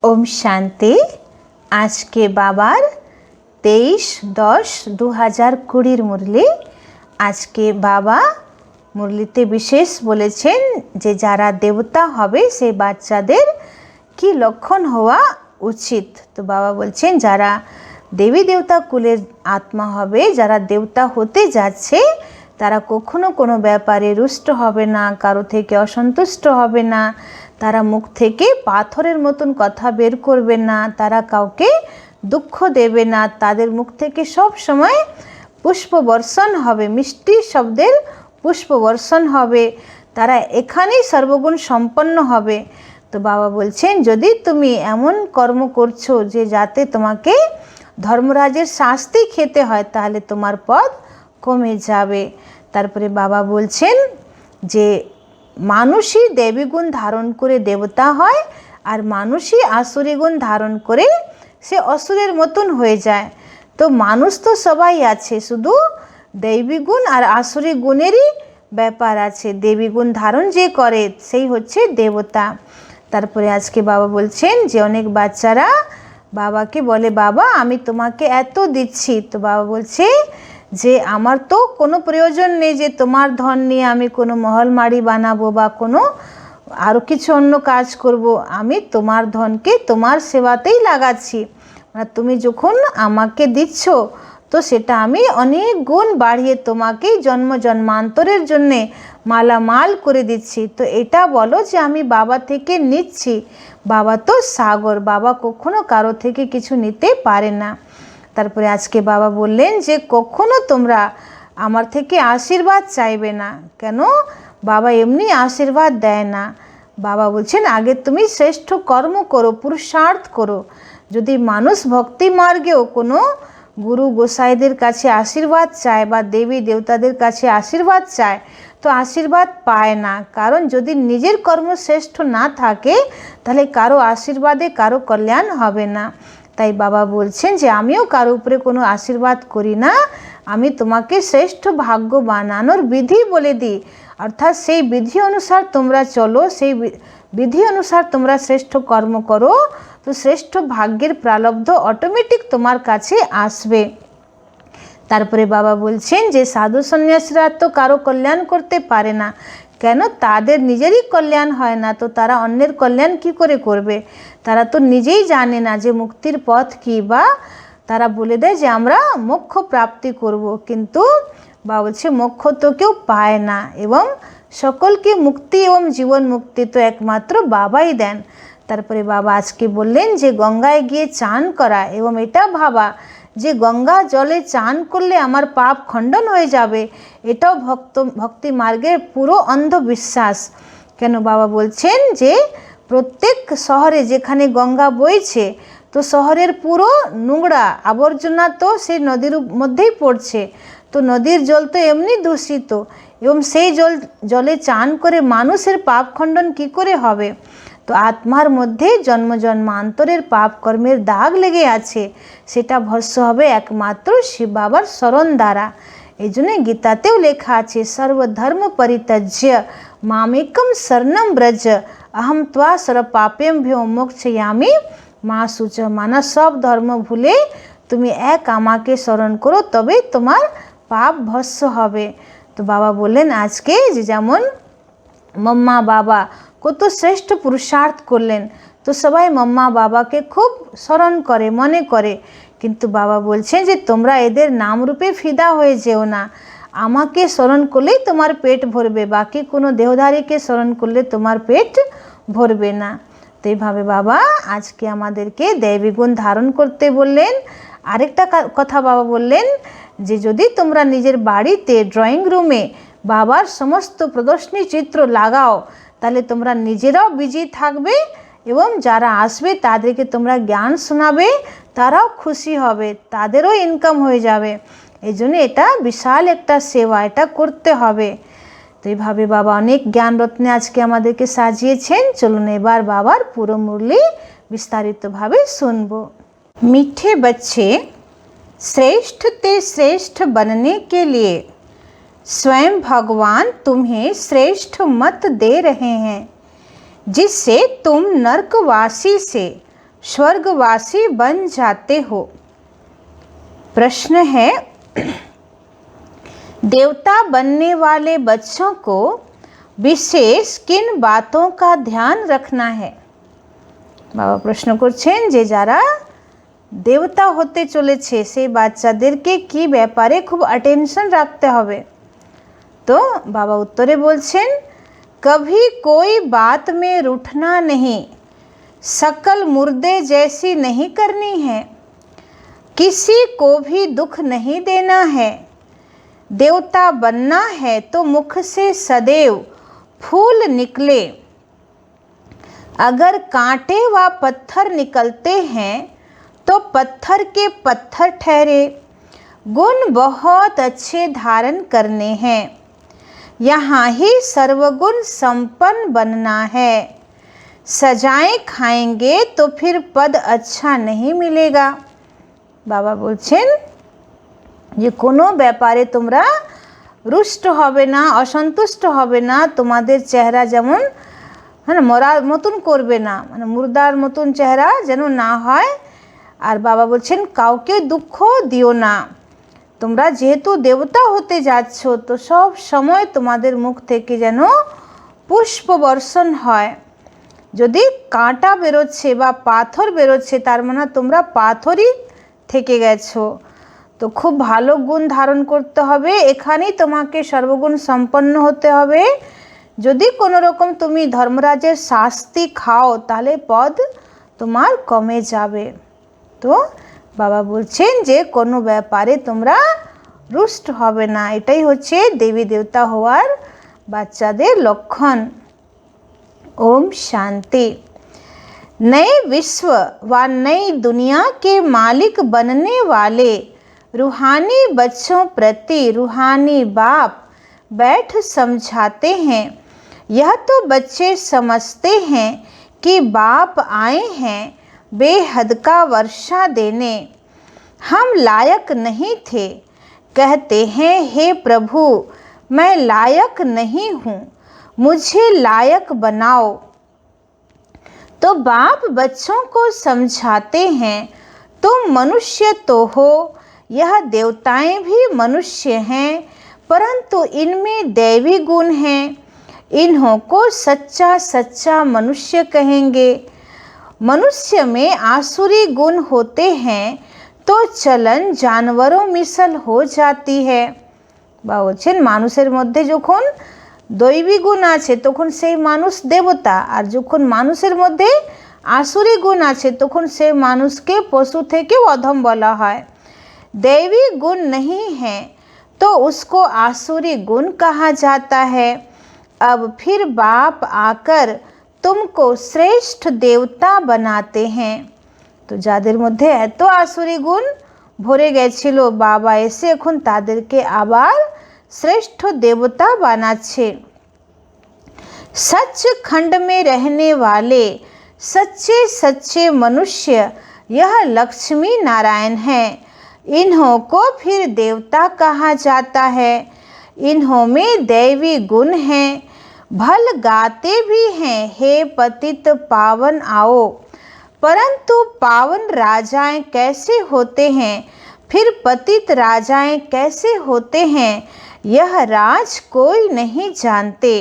ओम शांति। आज के बाबार 23/10/2020 मुरली। आज के बाबा मुरलीते विशेष बोलेছেন যে যারা দেবতা হবে সেই বাচ্চাদের কি লক্ষণ হওয়া উচিত। তো বাবা বলছেন যারা দেবী দেবতা কুলের আত্মা হবে, যারা দেবতা হতে যাচ্ছে, তারা কখনো কোনো ব্যাপারে রুষ্ট হবে না, কারো থেকে অসন্তুষ্ট হবে না, তারা মুখ থেকে পাথরের মতন কথা বের করবে না, তারা কাউকে দুঃখ দেবে না, তাদের মুখ থেকে সব সময় পুষ্প বর্ষণ হবে, মিষ্টি শব্দের পুষ্প বর্ষণ হবে, তারা এখানেই সর্বগুণ সম্পন্ন হবে। তো বাবা বলছেন যদি তুমি এমন কর্ম করছো যে যাতে তোমাকে ধর্মরাজের শাস্তি খেতে হয়, তাহলে তোমার পদ কমে যাবে। তারপরে বাবা বলছেন যে মানুষই দেবী গুণ ধারণ করে দেবতা হয়, আর মানুষই আসুরি গুণ ধারণ করে সে অসুরের মতন হয়ে যায়। তো মানুষ তো সবাই আছে, শুধু দেবী গুণ আর আসুরি গুণেরই ব্যাপার আছে। দেবী গুণ ধারণ যে করে সেই হচ্ছে দেবতা। তারপরে আজকে বাবা বলছেন যে অনেক বাচ্চারা বাবাকে বলে বাবা আমি তোমাকে এত দিচ্ছি। তো বাবা বলছে যে আমার তো কোনো প্রয়োজন নেই যে তোমার ধন নিয়ে আমি কোনো মহলমারি বানাবো বা কোনো আরও কিছু অন্য কাজ করব। আমি তোমার ধনকে তোমার সেবাতেই লাগাচ্ছি। মানে তুমি যখন আমাকে দিচ্ছ তো সেটা আমি অনেক গুণ বাড়িয়ে তোমাকেই জন্ম জন্মান্তরের জন্যে মালামাল করে দিচ্ছি। তো এটা বলো যে আমি বাবা থেকে নিচ্ছি। বাবা তো সাগর, বাবা কখনো কারো থেকে কিছু নিতে পারে না। তারপরে আজকে বাবা বললেন যে কখনো তোমরা আমার থেকে আশীর্বাদ চাইবে না। কেন? বাবা এমনি আশীর্বাদ দেয় না। বাবা বলছেন আগে তুমি শ্রেষ্ঠ কর্ম করো, পুরুষার্থ করো। যদি মানুষ ভক্তি মার্গেও কোনো গুরু গোসাইদের কাছে আশীর্বাদ চায় বা দেবী দেবতাদের কাছে আশীর্বাদ চায় তো আশীর্বাদ পায় না। কারণ যদি নিজের কর্ম শ্রেষ্ঠ না থাকে তাহলে কারো আশীর্বাদে কারো কল্যাণ হবে না। তাই বাবা বলছেন যে আমিও কারো উপরে কোনো আশীর্বাদ করি না, আমি তোমাকে শ্রেষ্ঠ ভাগ্য বানানোর বিধি বলে দিই। অর্থাৎ সেই বিধি অনুসার তোমরা চলো, সেই বিধি অনুসার তোমরা শ্রেষ্ঠ কর্ম করো, তো শ্রেষ্ঠ ভাগ্যের প্রালব্ধ অটোমেটিক তোমার কাছে আসবে। তারপরে বাবা বলছেন যে সাধু সন্ন্যাসীরা তো কারো কল্যাণ করতে পারে না। কেন? তাদের নিজেরই কল্যাণ হয় না, তো তারা অন্যের কল্যাণ কি করে করবে? তারা তো নিজেই জানে না যে মুক্তির পথ কী, বা তারা বলে দেয় যে আমরা মোক্ষ প্রাপ্তি করব, কিন্তু বাবা বলছে মোক্ষ তো কেউ পায় না, এবং সকলকে মুক্তি এবং জীবন মুক্তি তো একমাত্র বাবাই দেন। তারপরে বাবা আজকে বললেন যে গঙ্গায় গিয়ে চান করা এবং এটা ভাবা যে গঙ্গা জলে চান করলে আমার পাপ খণ্ডন হয়ে যাবে, এটাও ভক্তি মার্গের পুরো অন্ধবিশ্বাস। কেন? বাবা বলছেন যে প্রত্যেক শহরে যেখানে গঙ্গা বইছে তো শহরের পুরো নোংরা আবর্জনা তো সেই নদীর মধ্যেই পড়ছে। তো নদীর জল তো এমনি দূষিত, এবং সেই জলে চান করে মানুষের পাপ খণ্ডন কী করে হবে? তো আত্মার মধ্যে জন্ম জন্মান্তরের পাপ কর্মের দাগ লেগে আছে, সেটা ভস্ম হবে একমাত্র শিব বাবার স্মরণ দ্বারা। এই জন্য গীতাতেও লেখা আছে সর্বধর্ম পরিত্যজ্য মামেকম শরণম ব্রজ अहम त्वा सर्व पापेभ्यो मोक्षयामि মা শুচ। মানা সব ধর্ম ভুলে তুমি এক আমাকে স্মরণ করো, তবে তোমার পাপ ভস্ম হবে। তো বাবা বললেন আজকে যে যেমন মাম্মা বাবা কত শ্রেষ্ঠ পুরুষার্থ করলেন, তো সবাই মাম্মা বাবাকে খুব স্মরণ করে, মনে করে। কিন্তু বাবা বলছেন যে তোমরা এদের নামরূপে ফিদা হয়ে যেও না। আমাকে স্মরণ করলেই তোমার পেট ভরবে, বাকি কোনো দেহধারীকে স্মরণ করলে তোমার পেট ভরবে না। তো এইভাবে বাবা আজকে আমাদেরকে দেবী গুণ ধারণ করতে বললেন। আরেকটা কথা বাবা বললেন যে যদি তোমরা নিজের বাড়িতে ড্রয়িং রুমে বাবার সমস্ত প্রদর্শনী চিত্র লাগাও তাহলে তোমরা নিজেরাও বিজি থাকবে, এবং যারা আসবে তাদেরকে তোমরা জ্ঞান শোনাবে, তারাও খুশি হবে, তাদেরও ইনকাম হয়ে যাবে। এই জন্য এটা বিশাল একটা সেবা, এটা করতে হবে। তো এইভাবে বাবা অনেক জ্ঞান রত্নে আজকে আমাদেরকে সাজিয়েছেন। চলুন এবার বাবার পুরো মুরলি বিস্তারিতভাবে শুনব। मीठे बच्चे, श्रेष्ठ ते श्रेष्ठ बनने के लिए स्वयं भगवान तुम्हें श्रेष्ठ मत दे रहे हैं, जिससे तुम नरकवासी से स्वर्गवासी बन जाते हो। प्रश्न है, देवता बनने वाले बच्चों को विशेष किन बातों का ध्यान रखना है? बाबा प्रश्न করছেন যে যারা দেবতা হতে চলেছে সেই বাচ্চাদেরকে কি ব্যাপারে খুব অ্যাটেনশন রাখতে হবে। तो बाबा उत्तरे बोलছেন, कभी कोई बात में रूठना नहीं, शकल मुर्दे जैसी नहीं करनी है, किसी को भी दुख नहीं देना है। देवता बनना है तो मुख से सदैव फूल निकले। अगर कांटे व पत्थर निकलते हैं तो पत्थर के पत्थर ठहरे। गुण बहुत अच्छे धारण करने हैं, यहाँ ही सर्वगुण संपन्न बनना है। सजाएं खाएंगे तो फिर पद अच्छा नहीं मिलेगा। बाबा बोलছেন যে কোনো ব্যাপারে তোমরা রুষ্ট হবে না, অসন্তুষ্ট হবে না, তোমাদের চেহারা যেমন মরার মতন করবে না, মানে মুর্দার মতন চেহারা যেন না হয়। আর বাবা বলছেন কাউকে দুঃখ দিও না। তোমরা যেহেতু দেবতা হতে যাচ্ছ তো সব সময় তোমাদের মুখ থেকে যেন পুষ্প বর্ষণ হয়। যদি কাঁটা বেরোচ্ছে বা পাথর বেরোচ্ছে তার মানে তোমরা পাথরই থেকে গেছো। তো খুব ভালো গুণ ধারণ করতে হবে, এখানেই তোমাকে সর্বগুণ সম্পন্ন হতে হবে। যদি কোনো রকম তুমি ধর্মরাজের শাস্তি খাও তাহলে পদ তোমার কমে যাবে। তো বাবা বলছেন যে কোনো ব্যাপারে তোমরা রুষ্ট হবে না, এটাই হচ্ছে দেবী দেবতা হওয়ার বাচ্চাদের লক্ষণ। ओम शांति। नए विश्व व नई दुनिया के मालिक बनने वाले रूहानी बच्चों प्रति रूहानी बाप बैठ समझाते हैं। यह तो बच्चे समझते हैं कि बाप आए हैं बेहद का वर्षा देने। हम लायक नहीं थे, कहते हैं हे प्रभु मैं लायक नहीं हूँ, मुझे लायक बनाओ। तो बाप बच्चों को समझाते हैं तुम मनुष्य तो हो, यह देवताएं भी मनुष्य हैं, परंतु इनमें दैवी गुण हैं। इन्हों को सच्चा सच्चा मनुष्य कहेंगे। मनुष्य में आसुरी गुण होते हैं तो चलन जानवरों मिसल हो जाती है। বলছেন মানুষের মধ্যে যখন দৈবী গুণ আছে তখন সেই মানুষ দেবতা, আর যখন মানুষের মধ্যে আসুরি গুণ আছে তখন সেই মানুষকে পশু থেকে অধম বলা হয়। दैवी गुण नहीं है तो उसको आसुरी गुण कहा जाता है। अब फिर बाप आकर तुमको श्रेष्ठ देवता बनाते हैं। तो যাদের মধ্যে এত আসুরি গুণ ভরে গেছিল বাবা এসে এখন তাদেরকে আবার श्रेष्ठ देवता বানাচ্ছে। सच खंड में रहने वाले सच्चे सच्चे मनुष्य यह लक्ष्मी नारायण हैं। इन्हों को फिर देवता कहा जाता है। इन्हों में दैवी गुण हैं, भल गाते भी हैं हे पतित पावन आओ। परंतु पावन राजाएं कैसे होते हैं, फिर पतित राजाएं कैसे होते हैं, यह राज कोई नहीं जानते।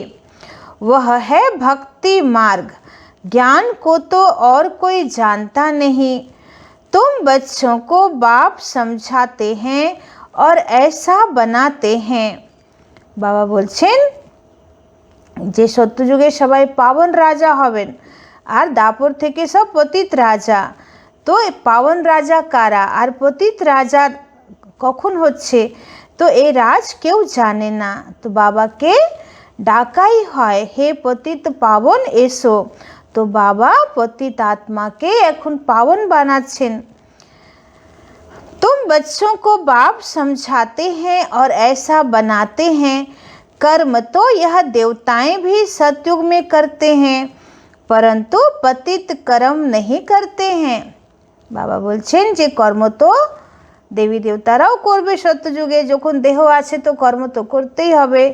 वह है भक्ति मार्ग, ज्ञान को तो और कोई जानता नहीं। तुम बच्चों को बाप समझाते हैं और ऐसा बनाते हैं। बाबा बोलছেন যে সত্যযুগে সবাই পাবন রাজা হবেন আর দাপর থেকে সব পতিত রাজা। তো পাবন রাজা কারা আর পতিত রাজা কখন হচ্ছে, তো এই রাজ কেউ জানে না। তো বাবাকে ডাকাই হয় হে পতিত পাবন এসো। তো বাবা পতিত आत्माকে এখন पावन বানাচ্ছেন। तुम बच्चों को बाप समझाते हैं और ऐसा बनाते हैं। कर्म तो यह देवताएं भी सतयुग में करते हैं, परंतु पतित कर्म नहीं करते हैं। बाबा বলছেন যে কর্ম তো দেবী দেবতারাও করবে সত্যযুগে, যখন দেহ আছে তো কর্ম তো করতেই হবে।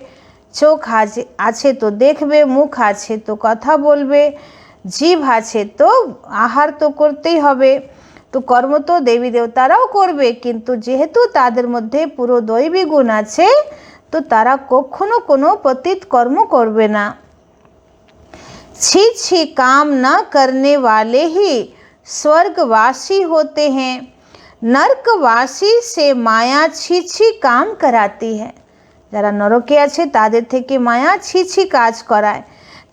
চোখ আছে তো দেখবে, মুখ আছে তো কথা বলবে, জীব আছে তো আহার তো করতেই হবে, তো কর্ম তো দেবী দেবতারাও করবে, কিন্তু যেহেতু তাদের মধ্যে পুরো দৈবী গুণ আছে তো তারা কখনো কোনো পতিত কর্ম করবে না। छी छी काम न करने वाले ही स्वर्गवासी होते हैं, नरकवासी से माया छी छी काम कराती है। যারা নরকে আছে তাদের থেকে মায়া ছি ছি কাজ করায়।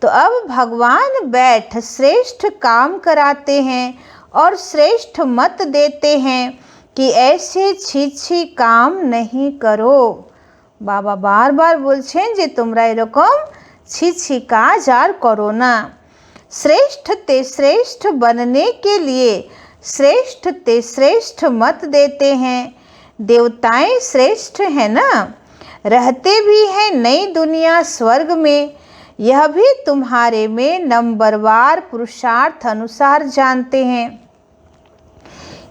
तो अब भगवान बैठ श्रेष्ठ काम कराते हैं और श्रेष्ठ मत देते हैं कि ऐसे छी छी काम नहीं करो। बाबा बार बार बोलছেন যে তোমরা এরকম ছি ছি কাজ আর করো না। श्रेष्ठ ते श्रेष्ठ बनने के लिए श्रेष्ठ ते श्रेष्ठ मत देते हैं। देवताएं श्रेष्ठ हैं ना, रहते भी हैं नई दुनिया स्वर्ग में, यह भी तुम्हारे में नंबरवार पुरुषार्थ अनुसार जानते हैं।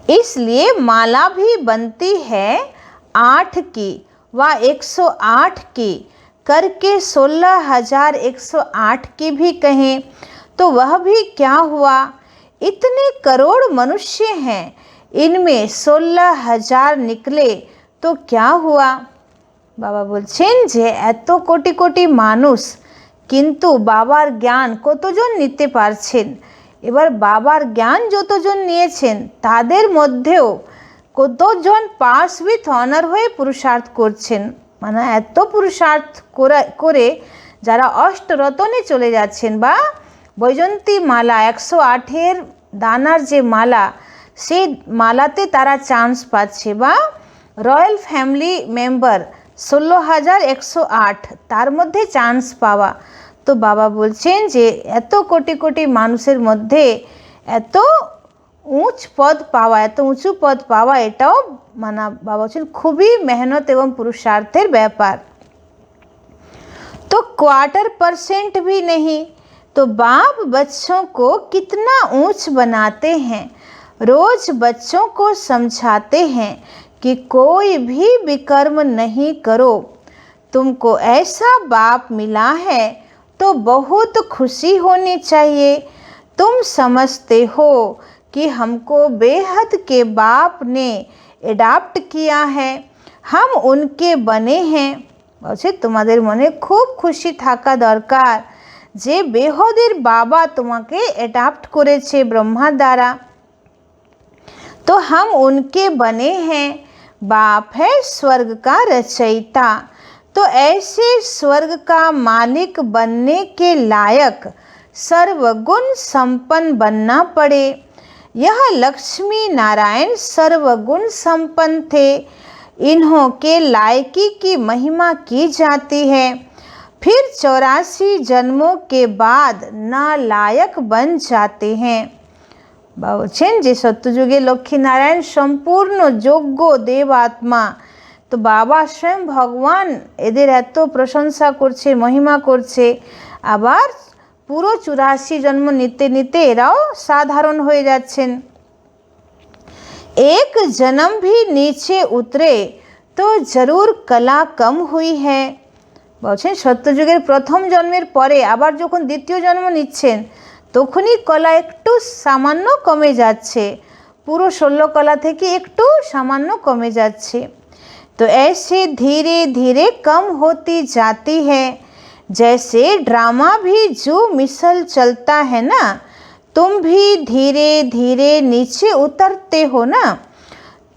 इसलिए माला भी बनती है 8 की व 108 की करके 16,108 की भी कहें तो वह भी क्या हुआ। इतने करोड़ मनुष्य हैं, इनमें 16,000 निकले तो क्या हुआ। বাবা বলছেন যে এত কোটি কোটি মানুষ, কিন্তু বাবার জ্ঞান কতজন নিতে পারছেন। এবার বাবার জ্ঞান যতজন নিয়েছেন তাদের মধ্যেও কতজন পাস উইথ অনার হয়ে পুরুষার্থ করছেন, মানে এত পুরুষার্থ করে যারা অষ্টরত্নে চলে যাচ্ছেন বা বৈজন্তী মালা 108 দানার যে মালা, সেই মালাতে তারা চান্স পাচ্ছে, বা রয়্যাল ফ্যামিলি মেম্বার 16,108 তার মধ্যে চান্স পাওয়া। তো বাবা বলছেন যে এত কোটি কোটি মানুষের মধ্যে এত উঁচ পদ পাওয়া, এত উঁচু পদ পাওয়া, এটাও মানা বাবা বলছেন খুবই মেহনত এবং পুরুষার্থের ব্যাপার। तो 1/4% भी नहीं, तो बाप बच्चों को कितना ऊंच बनाते हैं। रोज बच्चों को समझाते हैं कि कोई भी विकर्म नहीं करो। तुमको ऐसा बाप मिला है तो बहुत खुशी होनी चाहिए। तुम समझते हो कि हमको बेहद के बाप ने एडाप्ट किया है, हम उनके बने हैं। বলছে তোমাদের মনে খুব খুশি থাকা দরকার যে বেহদের বাবা তোমাকে অ্যাডাপ্ট করেছে ব্রহ্মা দ্বারা। तो हम उनके बने हैं, बाप है स्वर्ग का रचयिता। तो ऐसे स्वर्ग का मालिक बनने के लायक सर्वगुण संपन्न बनना पड़े। यह लक्ष्मी नारायण सर्वगुण संपन्न थे, इन्हों के लायकी की महिमा की जाती है। फिर 84 जन्मों के बाद नालायक बन जाते हैं। বলছেন যে সত্যযুগে লক্ষ্মী নারায়ণ সম্পূর্ণ যোগ্য দেব আত্মা, তো বাবা স্বয়ং ভগবান এদের এত প্রশংসা করছে, মহিমা করছে, আবার পুরো 84 জন্ম নিতে নিতে এরাও সাধারণ হয়ে যাচ্ছেন। एक जन्म भी नीचे उतरे तो जरूर कला कम हुई है। বলছেন সত্যযুগের প্রথম জন্মের পরে আবার যখন দ্বিতীয় জন্ম নিচ্ছেন তখনই কলা একটু সামান্য কমে যাচ্ছে, পুরো 16 কলা থেকে একটু সামান্য কমে যাচ্ছে। तो ऐसे धीरे धीरे कम होती जाती है, जैसे ड्रामा भी जो मिसल चलता है ना, तुम भी धीरे धीरे नीचे उतरते हो ना।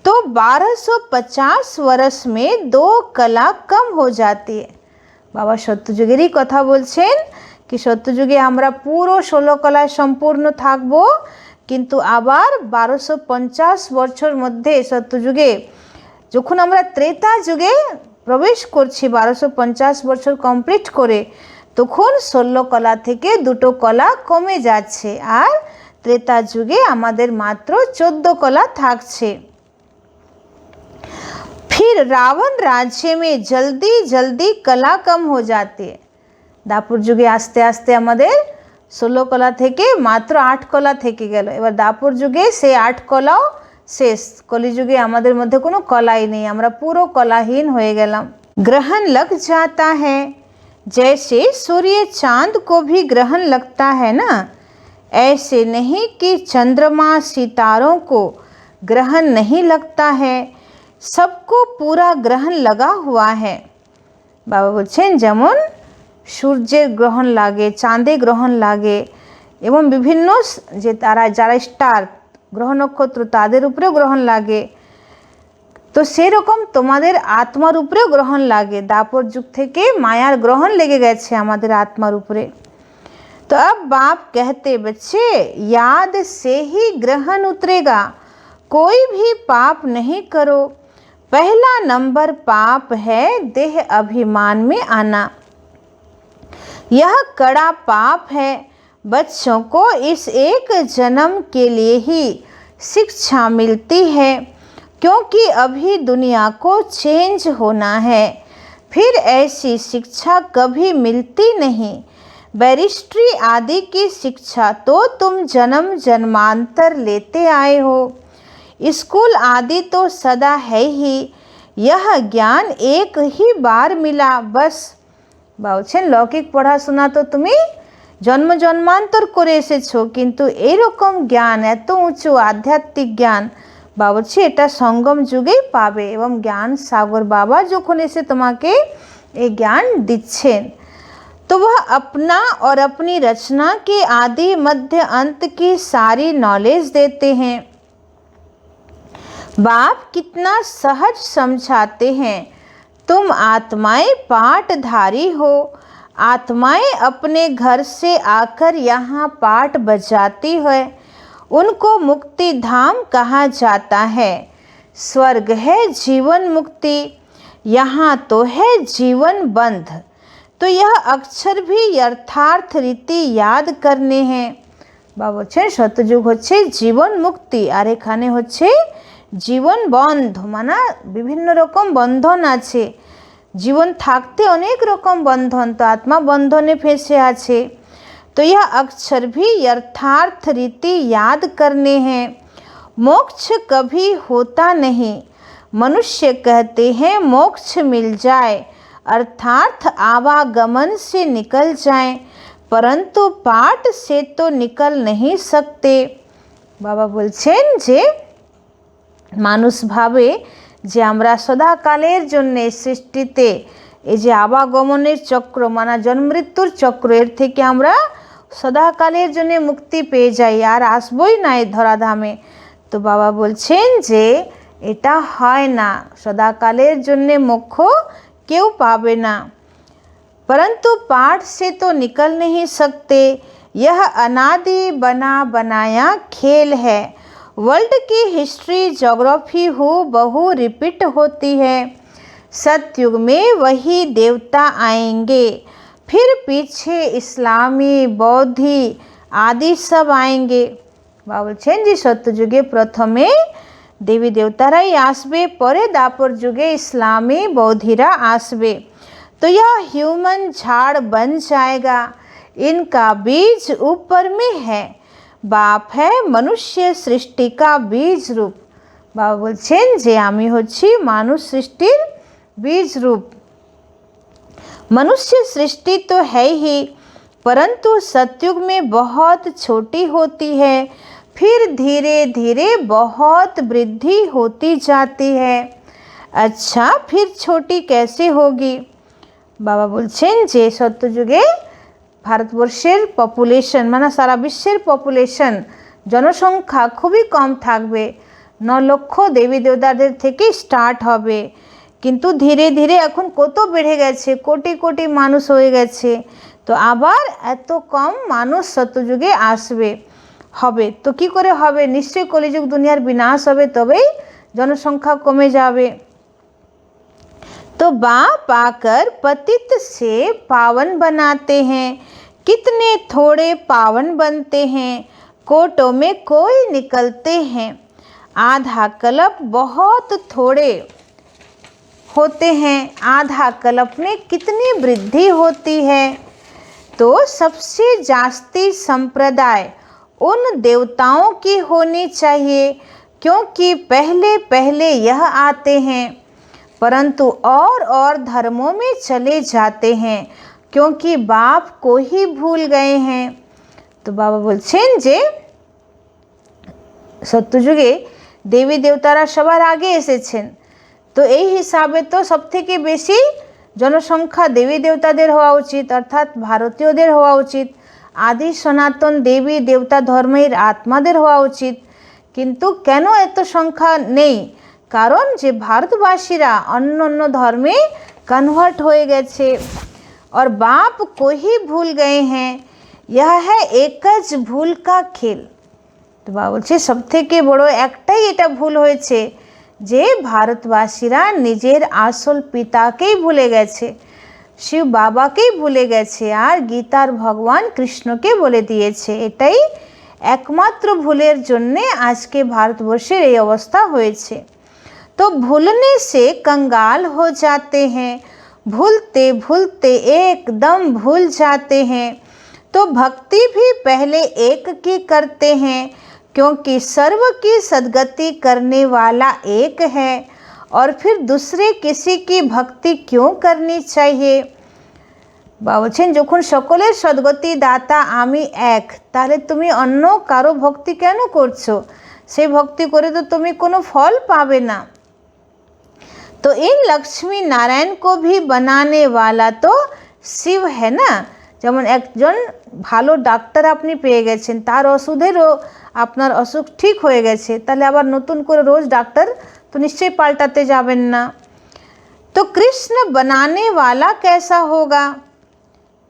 तो 1250 वर्ष में 2 कला कम हो जाती है। বাবা সত্যযুগেরই কথা বলছেন কি সত্যযুগে আমরা পুরো 16 কলায় সম্পূর্ণ থাকব, কিন্তু আবার 1250 বছর মধ্যে সত্যযুগে যখন আমরা ত্রেতা যুগে প্রবেশ করছি 1250 বছর কমপ্লিট করে, তখন 16 কলা থেকে 2টো কলা কমে যাচ্ছে, আর ত্রেতা যুগে আমাদের মাত্র 14 কলা থাকছে। फिर रावण राज्य में जल्दी जल्दी कला कम हो जाती है। দাপুর যুগে আস্তে আস্তে আমাদের 16 কলা থেকে মাত্র 8 কলা থেকে গেল। এবার দাপুর যুগে সেই 8 কলাও শেষ, কলিযুগে আমাদের মধ্যে কোনো কলাই নেই, আমরা পুরো কলাহীন হয়ে গেলাম। ग्रहण लग जाता है, जैसे सूर्य चांद को भी ग्रहण लगता है ना, ऐसे नहीं कि चंद्रमा सितारों को ग्रहण नहीं लगता है, सबको पूरा ग्रहण लगा हुआ है। बाबा বলছেন যেমন সূর্যের গ্রহণ লাগে, চাঁদে গ্রহণ লাগে এবং বিভিন্ন যে তারা যারা স্টার গ্রহ নক্ষত্র তাদের উপরেও গ্রহণ লাগে, তো সেরকম তোমাদের আত্মার উপরেও গ্রহণ লাগে। দাপর যুগ থেকে মায়ার গ্রহণ লেগে গেছে আমাদের আত্মার উপরে। तो अब बाप कहते बच्चे याद से ही ग्रहण उतरेगा, कोई भी पाप नहीं करो। पहला नंबर पाप है देह अभिमान में आना, यह कड़ा पाप है। बच्चों को इस एक जन्म के लिए ही शिक्षा मिलती है, क्योंकि अभी दुनिया को चेंज होना है, फिर ऐसी शिक्षा कभी मिलती नहीं। बैरिस्ट्री आदि की शिक्षा तो तुम जन्म जन्मांतर लेते आए हो, स्कूल आदि तो सदा है ही, यह ज्ञान एक ही बार मिला बस। বলছেন লৌকিক পড়াশোনা তো তুমি জন্ম জন্মান্তর করে এসেছো, কিন্তু এইরকম জ্ঞান এত উঁচু আধ্যাত্মিক জ্ঞান বাবা বলছে এটা সঙ্গম যুগেই পাবে। এবং জ্ঞান সাগর বাবা যখন এসে তোমাকে এই জ্ঞান দিচ্ছেন, तो वह अपना और अपनी रचना के आदि मध्य अंत की सारी नॉलेज देते हैं। बाप कितना सहज समझाते हैं, तुम आत्माएं पाठधारी हो, आत्माएं अपने घर से आकर यहाँ पाठ बजाती है, उनको मुक्ति धाम कहा जाता है। स्वर्ग है जीवन मुक्ति, यहाँ तो है जीवन बंध। तो यह अक्षर भी यथार्थ रीति याद करने हैं। बाबा বলছেন সত্যযুগ হচ্ছে জীবন মুক্তি, আর এখানে হচ্ছে জীবন বন্ধ, মানে বিভিন্ন রকম বন্ধন আছে। জীবন থাকতে অনেক রকম বন্ধন, তো আত্মা বন্ধনে ফেসে আছে। तो यह अक्षर भी यथार्थ रीति याद करने हैं। मोक्ष कभी होता नहीं, मनुष्य कहते हैं मोक्ष मिल जाए, अर्थात आवागमन से निकल जाएं, परंतु पाठ से तो निकल नहीं सकते। बाबा বলছেন যে মানুষ ভাবে যে আমরা সদাকালের জন্য সৃষ্টিতে এই যে আবাগমনের চক্র মানে জন্ম মৃত্যুর চক্র, এর থেকে আমরা সদাকালের জন্য মুক্তি পেয়ে যাই আর আসবই না এই ধরাধামে। তো বাবা বলছেন যে এটা হয় না, সদাকালের জন্য মোক্ষ क्यों पावे ना, परंतु पाठ से तो निकल नहीं सकते। यह अनादि बना बनाया खेल है। वर्ल्ड की हिस्ट्री ज्योग्राफी हो बहु रिपीट होती है। सतयुग में वही देवता आएंगे, फिर पीछे इस्लामी बौद्धि आदि सब आएंगे। बाबा বলছেন যে সত্যযুগে প্রথমে देवी देवताराई आसबे, परे दापर जुगे इस्लामी बौद्धिरा आसबे, तो यह ह्यूमन झाड़ बन जाएगा। इनका बीज ऊपर में है, बाप है मनुष्य सृष्टि का बीज रूप। बाबा বলছেন যে আমি হচ্ছি মানুষ সৃষ্টির बीज रूप। मनुष्य सृष्टि तो है ही, परंतु सतयुग में बहुत छोटी होती है, फिर धीरे धीरे बहुत वृद्धि होती जाती है। अच्छा फिर छोटी कैसे होगी? बाबा বলছেন যে সত্যযুগে ভারতবর্ষের পপুলেশন মানে সারা বিশ্বের পপুলেশন জনসংখ্যা খুবই কম থাকবে, 9 লক্ষ দেবী দেবতাদের থেকে স্টার্ট হবে, কিন্তু ধীরে ধীরে এখন কত বেড়ে গেছে, কোটি কোটি মানুষ হয়ে গেছে। তো আবার এত কম মানুষ সত্যযুগে আসবে হবে, তো কি করে হবে? নিশ্চয়ই কলিযুগ দুনিয়ার বিনাশ হবে, তবেই জনসংখ্যা কমে যাবে। तो बाप आकर पतित से पावन बनाते हैं, कितने थोड़े पावन बनते हैं, कोटों में कोई निकलते हैं। आधा कल्प बहुत थोड़े होते हैं, आधा कल्प में कितनी वृद्धि होती है। तो सबसे जास्ती संप्रदाय उन देवताओं की होनी चाहिए, क्योंकि पहले पहले यह आते हैं, परंतु और धर्मों में चले जाते हैं, क्योंकि बाप को ही भूल गए हैं। তো বাবা বলছেন যে সত্যযুগে দেবী দেবতারা সবার আগে এসেছেন, তো এই হিসাবে তো সবথেকে বেশি জনসংখ্যা দেবী দেবতাদের হওয়া উচিত, অর্থাৎ ভারতীয়দের হওয়া উচিত, আদি সনাতন দেবী দেবতা ধর্মের আত্মাদের হওয়া উচিত। কিন্তু কেন এত সংখ্যা নেই? কারণ যে ভারতবাসীরা অন্য অন্য ধর্মে কনভার্ট হয়ে গেছে। और बाप को ही भूल गए हैं, यह है एकज भूल का खेल। তো বাবা বলছে সব থেকে বড় একটাই এটা ভুল হয়েছে যে ভারতবাসীরা নিজের আসল পিতাকেই ভুলে গেছে, শিব বাবাকেই ভুলে গেছে, আর গীতার ভগবান কৃষ্ণকে বলে দিয়েছে। এটাই একমাত্র ভুলের জন্যে আজকে ভারতবর্ষের এই অবস্থা হয়েছে। तो भूलने से कंगाल हो जाते हैं, भूलते भूलते एकदम भूल जाते हैं। तो भक्ति भी पहले एक की करते हैं, क्योंकि सर्व की सद्गति करने वाला एक है, और फिर दूसरे किसी की भक्ति क्यों करनी चाहिए। বাবা বলছেন যখন সকলের সদ্গতি দাতা আমি এক, তাহলে তুমি অন্য কারো ভক্তি কেন করছো? সেই ভক্তি করে তো তুমি কোনো ফল পাবে না। तो इन लक्ष्मी नारायण को भी बनाने वाला तो शिव है ना। যেমন একজন ভালো ডাক্তার আপনি পেয়ে গেছেন, তার ওষুধেরও আপনার অসুখ ঠিক হয়ে গেছে, তাহলে আবার নতুন করে রোজ ডাক্তার তো নিশ্চয়ই পাল্টাতে যাবেন না। তো কৃষ্ণ বানানে वाला कैसा होगा।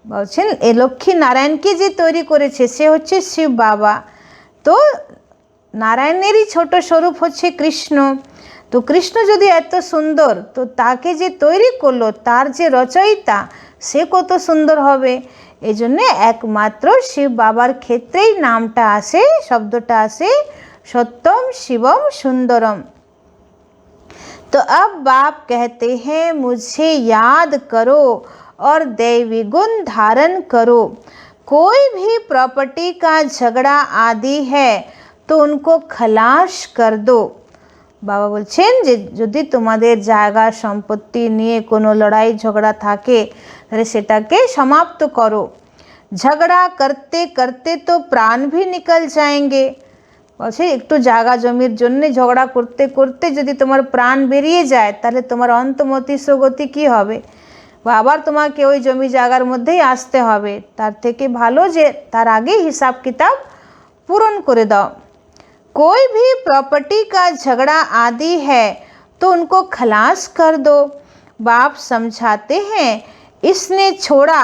বলছেন এই লক্ষ্মী নারায়ণকে যে তৈরি করেছে সে হচ্ছে শিব বাবা, তো নারায়ণেরই ছোট স্বরূপ হচ্ছে কৃষ্ণ। তো কৃষ্ণ যদি এত সুন্দর, তো তাকে যে তৈরি করলো, তার যে রচয়িতা, সে কত সুন্দর হবে। এই জন্যে একমাত্র শিব বাবার ক্ষেত্রেই নামটা আসে, শব্দটা আসে সত্যম शिवम सुंदरम। तो अब बाप कहते हैं मुझे याद करो और दैवी गुण धारण करो। कोई भी प्रॉपर्टी का झगड़ा आदि है तो उनको खलास कर दो। বাবা বলছেন যে যদি তোমাদের জায়গা সম্পত্তি নিয়ে কোনো লড়াই ঝগড়া থাকে তাহলে সেটাকে সমাপ্ত করো। ঝগড়া করতে করতে তো প্রাণ ভি নিকল যাएंगे। বলছে একটু জায়গা জমির জন্য ঝগড়া করতে করতে যদি তোমার প্রাণ বেরিয়ে যায় তাহলে তোমার অন্তমতি সুগতি কী হবে? বা আবার তোমাকে ওই জমি জায়গার মধ্যেই আসতে হবে। তার থেকে ভালো যে তার আগেই হিসাব কিতাব পূরণ করে দাও। कोई भी प्रॉपर्टी का झगड़ा आदि है तो उनको खलास कर दो। बाप समझाते हैं इसने छोड़ा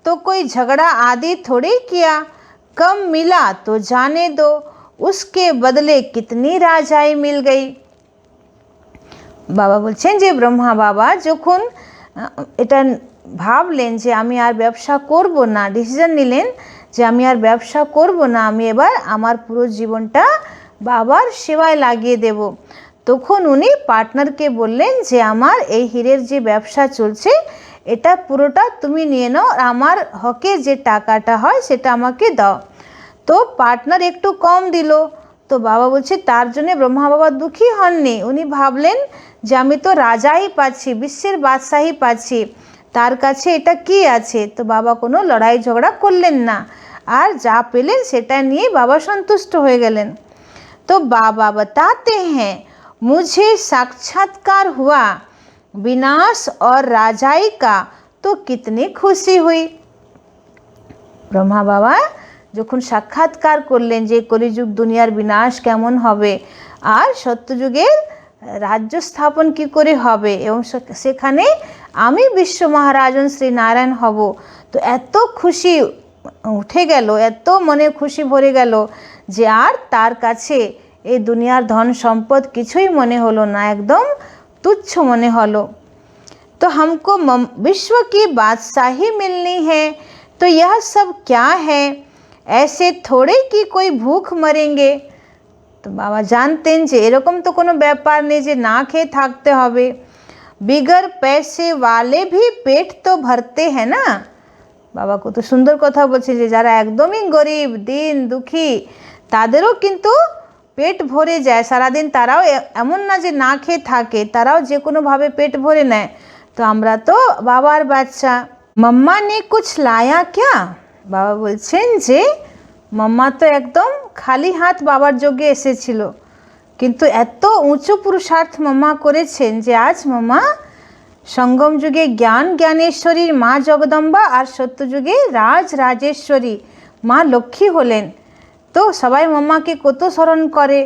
तो कोई झगड़ा आदि थोड़े किया, कम मिला तो जाने दो, उसके बदले कितनी राजाई मिल गई। বাবা বলছেন যে ব্রহ্মা বাবা যখন এটা ভাবলেন যে আমি আর ব্যবসা করব না, ডিসিশন নিলেন যে আমি আর ব্যবসা করব না, আমি এবার আমার পুরো জীবনটা বাবার সেবায় লাগিয়ে দেব, তখন উনি পার্টনারকে বললেন যে আমার এই হীরের যে ব্যবসা চলছে এটা পুরোটা তুমি নিয়ে নাও, আর আমার হকের যে টাকাটা হয় সেটা আমাকে দাও। তো পার্টনার একটু কম দিল। তো বাবা বলছে তার জন্য ব্রহ্মা বাবা দুঃখী হননি। উনি ভাবলেন যে আমি তো রাজাই পাচ্ছি, বিশ্বের বাদশাহী পাচ্ছি, তার কাছে এটা কি আছে। তো বাবা কোনো লড়াই ঝগড়া করলেন না, আর যা পেলেন সেটা নিয়ে বাবা সন্তুষ্ট হয়ে গেলেন। तो बाबा बताते हैं मुझे साक्षात्कार हुआ विनाश और राजाई का, तो कितनी खुशी हुई। ব্রহ্মা বাবা যখন সাক্ষাৎকার করলেন যে কলিযুগ দুনিয়ার বিনাশ কেমন হবে আর সত্যযুগের রাজ্য স্থাপন কি করে হবে এবং সেখানে আমি বিশ্ব মহারাজন শ্রী নারায়ণ হব, তো এত খুশি উঠে গেল, এত মনে খুশি ভরে গেল যে আর তার কাছে এই দুনিয়ার ধন সম্পদ কিছুই মনে হলো না, একদম তুচ্ছ মনে হলো। तो हमको विश्व की बादशाही मिलनी है, तो यह सब क्या है, ऐसे थोड़े कि कोई भूख मरेंगे। तो बाबा जानतें যে এরকম তো কোনো ব্যাপার নেই যে না খেয়ে থাকতে হবে। बिगर पैसे वाले भी पेट तो भरते हैं ना। বাবা কত সুন্দর কথা বলছে যে যারা একদমই গরিব দিন দুঃখী তাদেরও কিন্তু পেট ভরে যায় সারাদিন, তারাও এমন না যে না খেয়ে থাকে, তারাও যে কোনোভাবে পেট ভরে নেয়। তো আমরা তো বাবার বাচ্চা। মাম্মা নে কুছ লায়া ক্যা। বাবা বলছেন যে মাম্মা তো একদম খালি হাত বাবার যোগে এসেছিল, কিন্তু এত উঁচু পুরুষার্থ মাম্মা করেছেন যে আজ মাম্মা সঙ্গম যুগে জ্ঞানেশ্বরীর মা জগদম্বা আর সত্য যুগে রাজেশ্বরী মা লক্ষ্মী হলেন। तो सबाई मम्मा के कत स्मरण करे।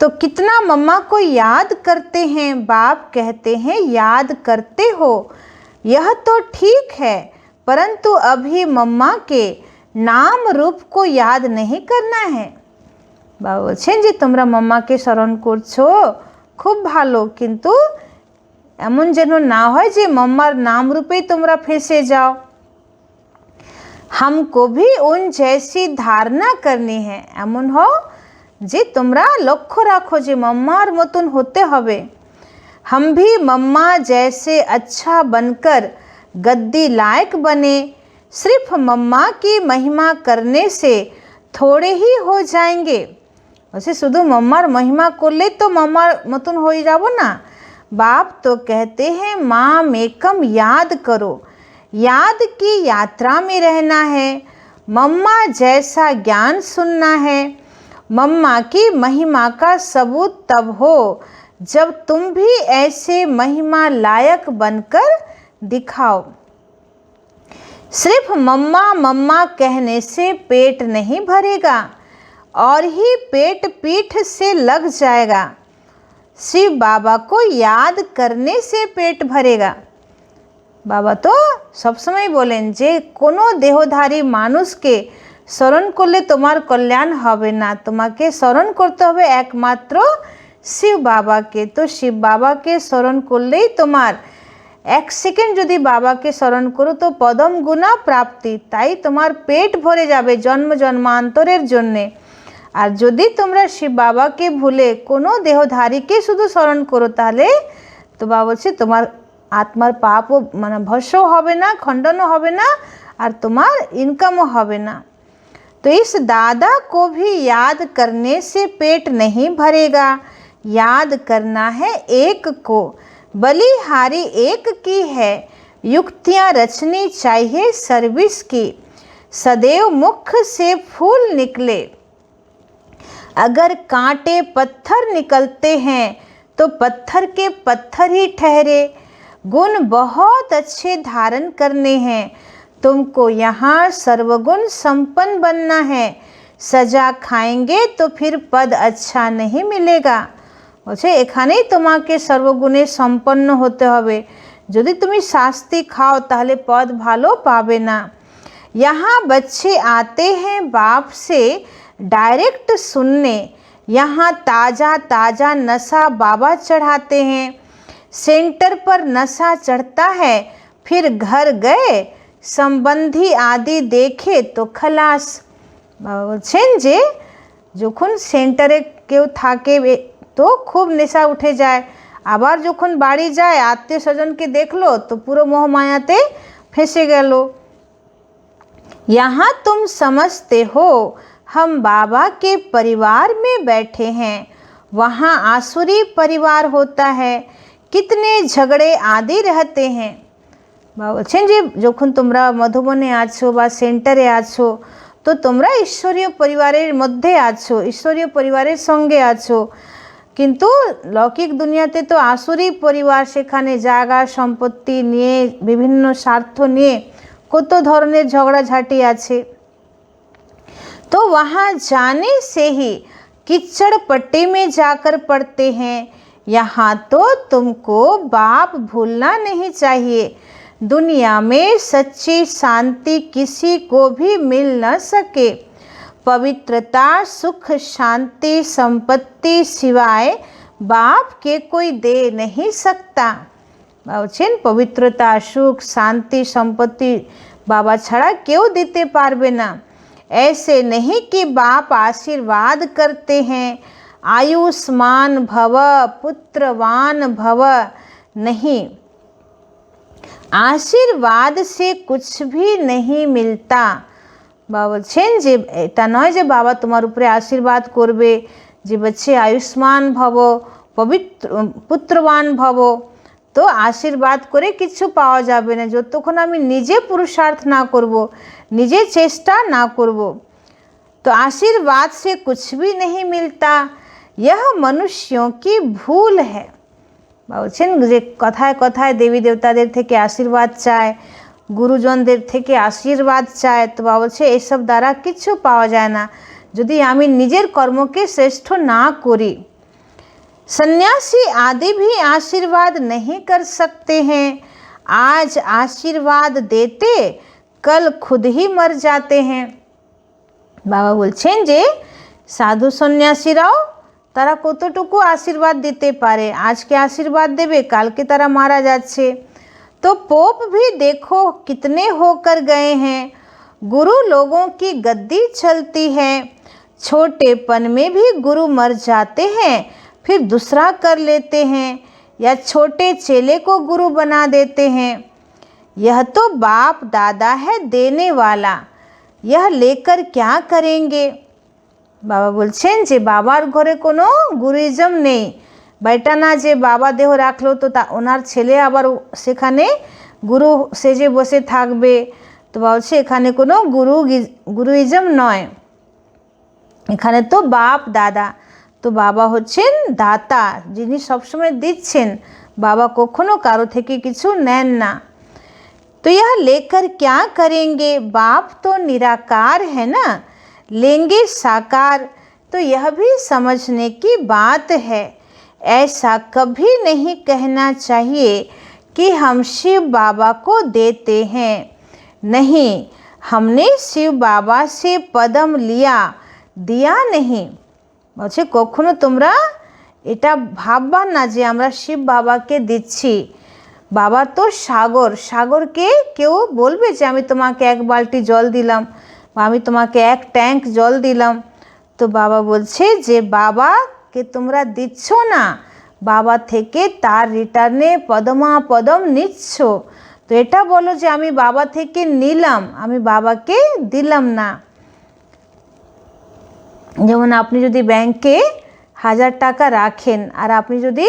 तो कितना मम्मा को याद करते हैं। बाप कहते हैं याद करते हो, यह तो ठीक है, परंतु अभी मम्मा के नाम रूप को याद नहीं करना है। बाबा बोलছেন যে তোমরা মাম্মাকে স্মরণ করছো খুব ভালো, কিন্তু এমন যেন না হয় যে মাম্মার নাম রূপেই তোমরা ফেসে যাও। हमको भी उन जैसी धारणा करनी है, एमन हो जे तुमरा लक्ष्य राखो जे मम्मार मतन होते हवे। हम भी मम्मा जैसे अच्छा बनकर गद्दी लायक बने। सिर्फ मम्मा की महिमा करने से थोड़े ही हो जाएंगे। वैसे शुद्ध मम्मार महिमा करले तो मम्मार मतन हो ही जाबो ना। बाप तो कहते हैं माँ मेकम याद करो, याद की यात्रा में रहना है, मम्मा जैसा ज्ञान सुनना है। मम्मा की महिमा का सबूत तब हो जब तुम भी ऐसे महिमा लायक बनकर दिखाओ। सिर्फ मम्मा मम्मा कहने से पेट नहीं भरेगा और ही पेट पीठ से लग जाएगा। शिव बाबा को याद करने से पेट भरेगा। बाबा तो सब समय बोलें जे कोनो देहधारी मानुष के स्मरण करले तुम्हार कल्याण होबे ना, तुम्हाके स्मरण करते होबे एकमात्र शिव बाबा के। तो शिव बाबा के स्मरण करलेई तुम्हार एक सेकेंड यदि बाबा के स्मरण करो तो पदम गुना प्राप्ति, ताई तुम्हार पेट भरे जाबे जन्म जन्मांतरेर जन्ने। और यदि तोमरा शिव बाबा के भूले कोनो देहधारी के शुधु स्मरण करो ताहले तो बाबा बोलछे तुम्हार आत्मार पाप माने भस्म होबे ना, खंडन होबे ना, और तुम्हार इनकम होबे ना। तो इस दादा को भी याद करने से पेट नहीं भरेगा। याद करना है एक को, बलिहारी एक की है। युक्तियाँ रचनी चाहिए सर्विस की, सदैव मुख से फूल निकले। अगर कांटे पत्थर निकलते हैं तो पत्थर के पत्थर ही ठहरे। गुण बहुत अच्छे धारण करने हैं, तुमको यहाँ सर्वगुण संपन्न बनना है। सजा खाएंगे तो फिर पद अच्छा नहीं मिलेगा। বলছে এখানেই তোমাকে সর্বগুণে সম্পন্ন হতে হবে, যদি তুমি শাস্তি খাও তাহলে পদ ভালো পাবে না। यहाँ बच्चे आते हैं बाप से डायरेक्ट सुनने, यहाँ ताज़ा ताज़ा नशा बाबा चढ़ाते हैं। सेंटर पर नशा चढ़ता है, फिर घर गए संबंधी आदि देखे तो खलास। বলছেন যে যখন সেন্টারে কেউ থাকে তো খুব নেশা উঠে যায়, আবার যখন বাড়ি যায় আত্মীয় স্বজনকে দেখলো তো পুরো মোহমায়াতে ফেসে গেল। यहाँ तुम समझते हो हम बाबा के परिवार में बैठे हैं, वहाँ आसुरी परिवार होता है, कितने झगड़े आदि रहते हैं। बाबा বলছেন যে যখন তোমরা মধুবনে আছো বা সেন্টারে আছো তো তোমরা ঈশ্বরীয় পরিবারের মধ্যে আছো, ঈশ্বরীয় পরিবারের সঙ্গে আছো, কিন্তু লৌকিক দুনিয়াতে তো আসুরি পরিবার, সেখানে জায়গা সম্পত্তি নিয়ে বিভিন্ন স্বার্থ নিয়ে কত ধরনের ঝগড়াঝাটি আছে। तो वहाँ जाने से ही कीचड़ पट्टी में जाकर पड़ते हैं। यहाँ तो तुमको बाप भूलना नहीं चाहिए। दुनिया में सच्ची शांति किसी को भी मिल न सके। पवित्रता सुख शांति संपत्ति सिवाय बाप के कोई दे नहीं सकता। বলছেন पवित्रता सुख शांति संपत्ति बाबा छाड़ा क्यों दिते पारबे ना। ऐसे नहीं कि बाप आशीर्वाद करते हैं आयुष्मान भव पुत्रवान भव, नहीं, आशीर्वाद से कुछ भी नहीं मिलता। बाबा বলছেন যে এটা নয় যে বাবা তোমার উপরে আশীর্বাদ করবে যে बच्चे आयुष्मान भव पवित्र पुत्रवान भव, तो आशीर्वाद करे किच्छु पाওয়া যাবে না যতক্ষণ আমি নিজে পুরুষার্থ না করব, নিজে চেষ্টা না করব। तो आशीर्वाद से कुछ भी नहीं मिलता, यह मनुष्यों की भूल है। বলছেন যে কথায় কথায় দেবী দেবতাদের থেকে আশীর্বাদ চায়, গুরুজনদের থেকে আশীর্বাদ চায়, তো বাবা বলছে এসব দ্বারা কিছু পাওয়া যায় না যদি আমি নিজের কর্মকে শ্রেষ্ঠ না করি। सन्यासी आदि भी आशीर्वाद नहीं कर सकते हैं। आज आशीर्वाद देते कल खुद ही मर जाते हैं। বাবা বলছেন যে সাধু সন্ন্যাসীরাও তারা কতটুকু আশীর্বাদ দিতে পারে, আজকে আশীর্বাদ দেবে কালকে তারা মারা যাচ্ছে। तो पोप भी देखो कितने होकर गए हैं। गुरु लोगों की गद्दी चलती है, छोटेपन में भी गुरु मर जाते हैं फिर दूसरा कर लेते हैं, या छोटे चेले को गुरु बना देते हैं। यह तो बाप दादा है देने वाला, यह लेकर क्या करेंगे। বাবা বলছেন যে বাবার ঘরে কোনো গুরুইজম নেই, বেটা না যে বাবা দেহ রাখলো তো তা ওনার ছেলে আবার সেখানে গুরু সেজে বসে থাকবে, তো বলছে এখানে কোনো গুরুইজম নয়, এখানে তো বাপ দাদা। তো বাবা হচ্ছেন দাতা, যিনি সবসময় দিচ্ছেন, বাবা কখনো কারো থেকে কিছু নেন না। तो यह लेकर क्या करेंगे, बाप तो निराकार है ना, लेंगे साकार। तो यह भी समझने की बात है। ऐसा कभी नहीं कहना चाहिए कि हम शिव बाबा को देते हैं। नहीं, हमने शिव बाबा से पदम लिया, दिया नहीं। বলছে কখনো তোমরা এটা ভাববা না যে আমরা শিব বাবাকে দিচ্ছি। বাবা তো সাগর, সাগরকে কেউ বলবে যে আমি তোমাকে এক বালতি জল দিলাম বা আমি তোমাকে এক ট্যাঙ্ক জল দিলাম। তো বাবা বলছে যে বাবাকে তোমরা দিচ্ছ না, বাবা থেকে তার রিটার্নে পদমাপদম নিচ্ছ। তো এটা বলো যে আমি বাবা থেকে নিলাম, আমি বাবাকে দিলাম না। যেমন আপনি যদি ব্যাংকে 1000 টাকা রাখেন আর আপনি যদি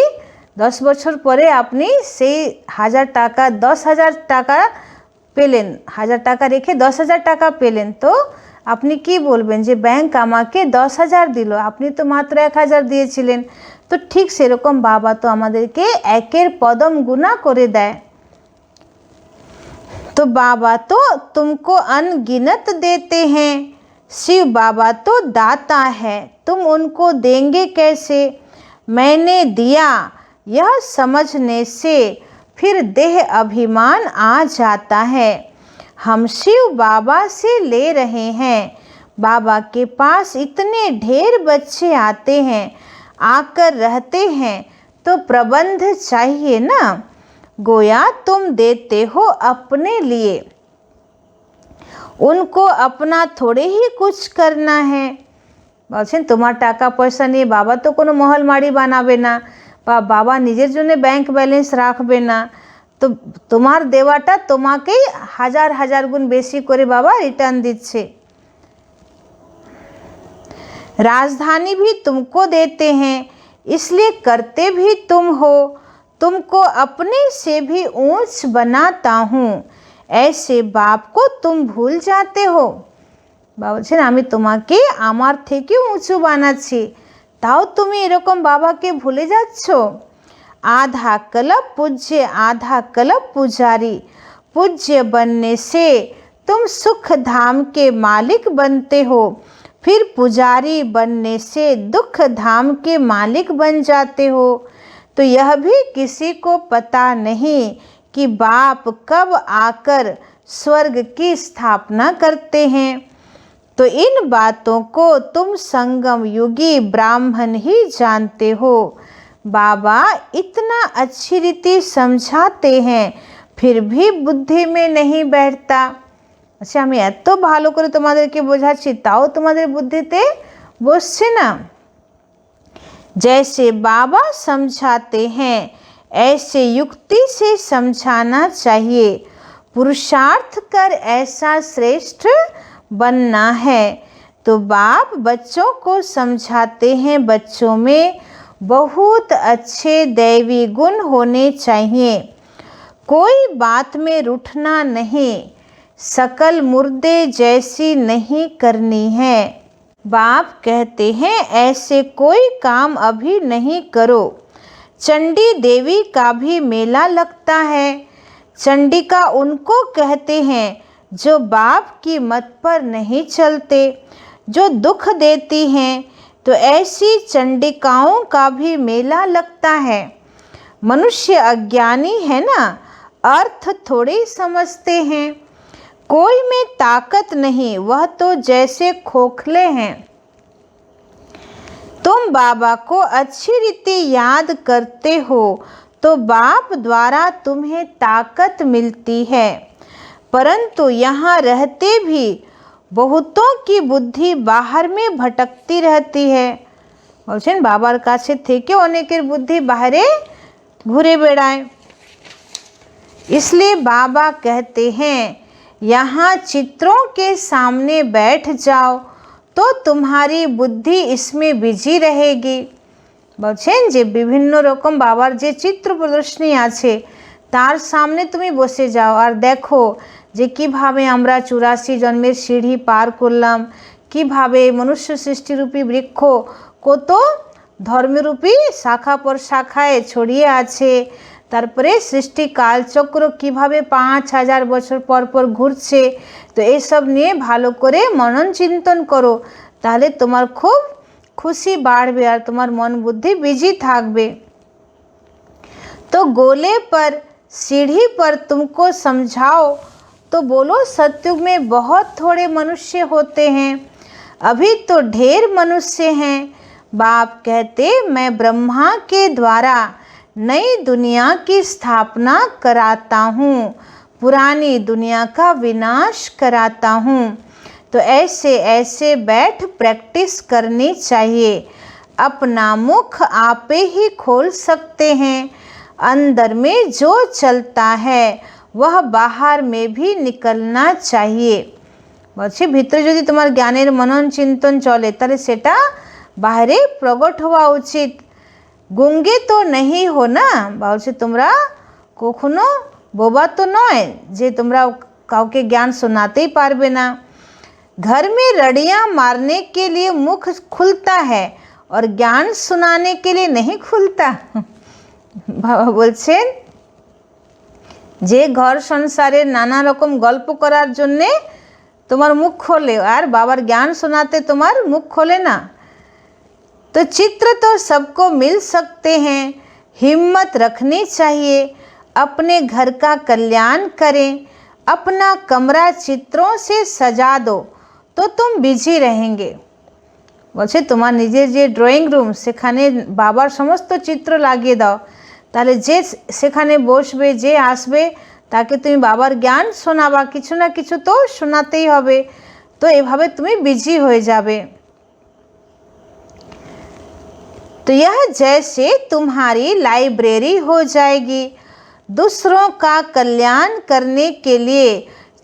10 বছর পরে আপনি সেই 1000 টাকা 10,000 টাকা পেলেন, 1000 টাকা রেখে 10,000 টাকা পেলেন, তো আপনি কি বলবেন যে ব্যাংক আমাকে 10,000 দিল, আপনি তো মাত্র 1,000 দিয়েছিলেন। তো ঠিক সেরকম বাবা তো আমাদেরকে একের পদম গুণা করে দেয়। तो बाबा तो तुमको अनगिनत देते हैं, शिव बाबा तो दाता है, तुम उनको देंगे कैसे। मैंने दिया यह समझने से फिर देह अभिमान आ जाता है। हम शिव बाबा से ले रहे हैं, बाबा के पास इतने ढेर बच्चे आते हैं, आकर रहते हैं, तो प्रबंध चाहिए ना। गोया तुम देते हो अपने लिए, उनको अपना थोड़े ही कुछ करना है। বলছেন তোমার টাকা পয়সা নিয়ে বাবা তো কোনো মহল মাড়ি বানাবে না বা বাবা নিজের জন্য ব্যাংক ব্যালেন্স রাখবে না। তো তোমার দেওয়াটা তোমাকেই হাজার হাজার গুণ বেশি করে বাবা রিটার্ন দিচ্ছে। राजधानी भी तुमको देते हैं, इसलिए करते भी तुम हो, तुमको अपने से भी ऊंच बनाता हूँ, ऐसे बाप को तुम भूल जाते हो। বাবা বলছেন আমি তোমাকে আমার থেকেও উঁচু বানাচ্ছি, তাও তুমি এরকম বাবাকে ভুলে যাচ্ছ। आधा कल्प पूज्य आधा कल्प पुजारी, पूज्य बनने से तुम सुख धाम के मालिक बनते हो, फिर पुजारी बनने से दुख धाम के मालिक बन जाते हो। तो यह भी किसी को पता नहीं कि बाप कब आकर स्वर्ग की स्थापना करते हैं। तो इन बातों को तुम संगम युगी ब्राह्मण ही जानते हो। बाबा इतना अच्छी रीति समझाते हैं फिर भी बुद्धि में नहीं बैठता। আচ্ছা আমি এত ভালো করে তোমাদেরকে বোঝাচ্ছি তাও তোমাদের বুদ্ধিতে বসছে না। जैसे बाबा समझाते हैं ऐसे युक्ति से समझाना चाहिए, पुरुषार्थ कर ऐसा श्रेष्ठ बनना है। तो बाप बच्चों को समझाते हैं बच्चों में बहुत अच्छे दैवी गुण होने चाहिए, कोई बात में रूठना नहीं, सकल मुर्दे जैसी नहीं करनी है। बाप कहते हैं ऐसे कोई काम अभी नहीं करो। चंडी देवी का भी मेला लगता है। चंडिका उनको कहते हैं जो बाप की मत पर नहीं चलते, जो दुख देती हैं। तो ऐसी चंडिकाओं का भी मेला लगता है। मनुष्य अज्ञानी है ना, अर्थ थोड़े समझते हैं। कोई में ताकत नहीं, वह तो जैसे खोखले हैं। तुम बाबा को अच्छी रीति याद करते हो तो बाप द्वारा तुम्हें ताकत मिलती है, परंतु यहाँ रहते भी बहुतों की बुद्धि बाहर में भटकती रहती है। বলছেন বাবার কাছে থেকে অনেকের বুদ্ধি বাইরে ঘুরে বেড়ায়। इसलिए बाबा कहते हैं यहाँ चित्रों के सामने बैठ जाओ तो तुम्हारी बुद्धि इसमें बिजी रहेगी। বলছেন যে বিভিন্ন রকম বাবার যে চিত্র প্রদর্শনী আছে তার সামনে তুমি বসে যাও আর দেখো যে কিভাবে আমরা 84 জন্মের সিঁড়ি পার করলাম, কিভাবে মনুষ্য সৃষ্টিরূপী বৃক্ষ কত ধর্মরূপী শাখা পর শাখায় ছড়িয়ে আছে, তারপরে সৃষ্টি কালচক্র কিভাবে 5000 বছর পর পর ঘুরছে। তো এইসব নিয়ে ভালো করে মনন চিন্তন করো, তাহলে তোমার খুব खुशी बढ़े और तुम्हार मन बुद्धि बिजी थाकबे। तो गोले पर सीढ़ी पर तुमको समझाओ तो बोलो सतयुग में बहुत थोड़े मनुष्य होते हैं, अभी तो ढेर मनुष्य हैं। बाप कहते मैं ब्रह्मा के द्वारा नई दुनिया की स्थापना कराता हूँ, पुरानी दुनिया का विनाश कराता हूँ। तो ऐसे ऐसे बैठ प्रैक्टिस करनी चाहिए। अपना मुख आपे ही खोल सकते हैं। अंदर में जो चलता है वह बाहर में भी निकलना चाहिए। বলছে ভিতরে যদি তোমার জ্ঞানের মনন চিন্তন চলে তাহলে সেটা বাইরে প্রকট হওয়া উচিত। গঙ্গে তো नहीं हो না, বলছে তোমরা কখনো বোবা তো নয় যে তোমরা কাউকে জ্ঞান শোনাতেই পারবে না। घर में रड़ियाँ मारने के लिए मुख खुलता है और ज्ञान सुनाने के लिए नहीं खुलता। बाबा बोलছেন যে ঘর সংসারে নানা রকম গল্প করার জন্য তোমার মুখ খোলে আর বাবার জ্ঞান শোনাতে তোমার মুখ খোলে না। तो चित्र तो सबको मिल सकते हैं, हिम्मत रखनी चाहिए। अपने घर का कल्याण करें, अपना कमरा चित्रों से सजा दो तो तुम बिजी रहेंगे। বলছে তোমার নিজের যে ড্রয়িং রুম সেখানে বাবার সমস্ত চিত্র লাগিয়ে দাও, তাহলে যে সেখানে বসবে যে আসবে তাকে তুমি বাবার জ্ঞান শোনাবা, কিছু না কিছু তো শোনাতেই হবে। তো এভাবে তুমি বিজি হয়ে যাবে। तो यह जैसे तुम्हारी लाइब्रेरी हो जाएगी। दूसरों का कल्याण करने के लिए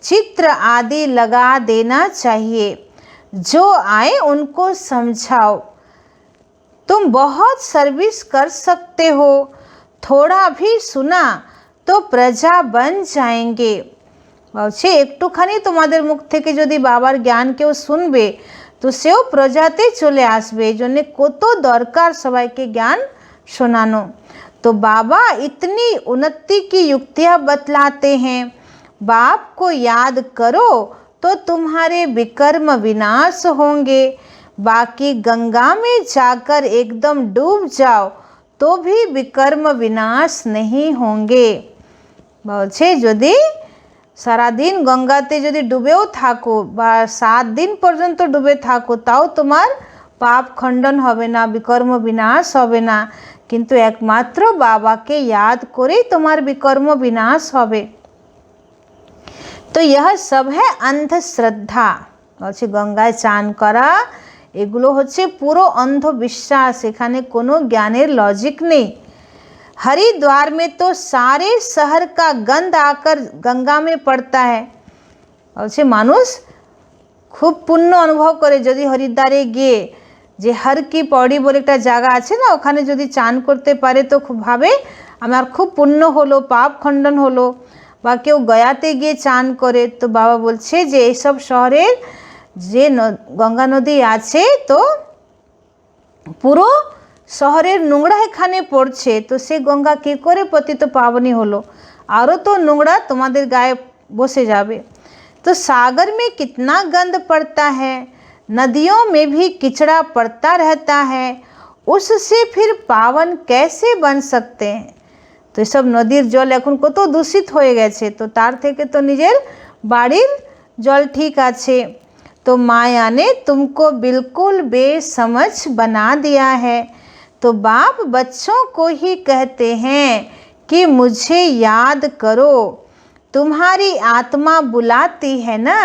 चित्र आदि लगा देना चाहिए। जो आए उनको समझाओ। तुम बहुत सर्विस कर सकते हो, थोड़ा भी सुना तो प्रजा बन जाएंगे। বলছে একটুখানি তোমাদের মুখ থেকে যদি বাবার জ্ঞান কেউ শুনবে তো সেও প্রজাতে চলে আসবে। এই জন্যে কত দরকার সবাইকে জ্ঞান শোনানো। तो बाबा इतनी उन्नति की युक्तियाँ बतलाते हैं। बाप को याद करो तो तुम्हारे विकर्म विनाश होंगे। बाकी गंगा में जाकर एकदम डूब जाओ तो भी विकर्म विनाश नहीं होंगे। বলছে যদি সারাদিন গঙ্গাতে যদি ডুবেও থাকো বা 7 দিন পর্যন্ত ডুবে থাকো তাও তোমার পাপ খণ্ডন হবে না, বিকর্ম বিনাশ হবে না, কিন্তু একমাত্র বাবাকে याद করেই তোমার বিকর্ম বিনাশ হবে। तो यह सब है अंधश्रद्धा। বলছে গঙ্গায় চান করা এগুলো হচ্ছে পুরো অন্ধবিশ্বাস, এখানে কোনো জ্ঞানের লজিক নেই। हरिद्वार में तो सारे शहर का गंध आकर गंगा में पड़ता है। বলছে মানুষ খুব পুণ্য অনুভব করে যদি হরিদ্বারে গিয়ে যে হর কি পৌড়ি বলে একটা জায়গা আছে না, ওখানে যদি চান করতে পারে তো খুব ভাবে আমার খুব পুণ্য হলো, পাপ খণ্ডন হলো। বা কেউ গয়াতে গিয়ে চান করে। তো বাবা বলছে যে এইসব শহরের যে গঙ্গা নদী আছে তো পুরো শহরের নোংরা এখানে পড়ছে, তো সে গঙ্গা কী করে পতিত পাবনী হলো? আরও তো নোংরা তোমাদের গায়ে বসে যাবে। तो सागर में कितना गंद पड़ता है, नदियों में भी किचड़ा पड़ता रहता है, उससे फिर पावन कैसे बन सकते हैं? तो सब नदीर जल এখন কত দূষিত হয়ে গেছে, তো তার থেকে তো নিজের বাড়ির জল ঠিক আছে। तो माया ने तुमको बिल्कुल बेसमझ बना दिया है। तो बाप बच्चों को ही कहते हैं कि मुझे याद करो, तुम्हारी आत्मा बुलाती है ना,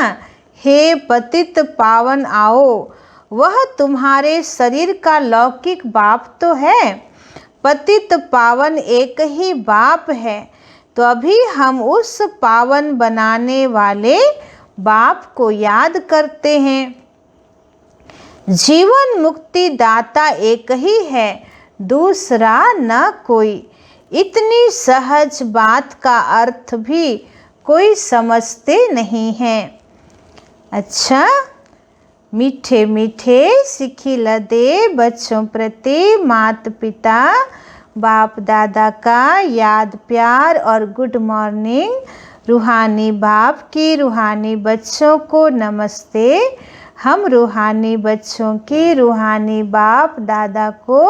हे पतित पावन आओ। वह तुम्हारे शरीर का लौकिक बाप तो है, पतित पावन एक ही बाप है। तो अभी हम उस पावन बनाने वाले बाप को याद करते हैं। जीवन मुक्ति दाता एक ही है, दूसरा न कोई। इतनी सहज बात का अर्थ भी कोई समझते नहीं हैं। अच्छा, मीठे मीठे सिखिला दे बच्चों प्रति माता पिता बाप दादा का याद प्यार और गुड मॉर्निंग। रूहानी बाप की रूहानी बच्चों को नमस्ते। हम रूहानी बच्चों की रूहानी बाप दादा को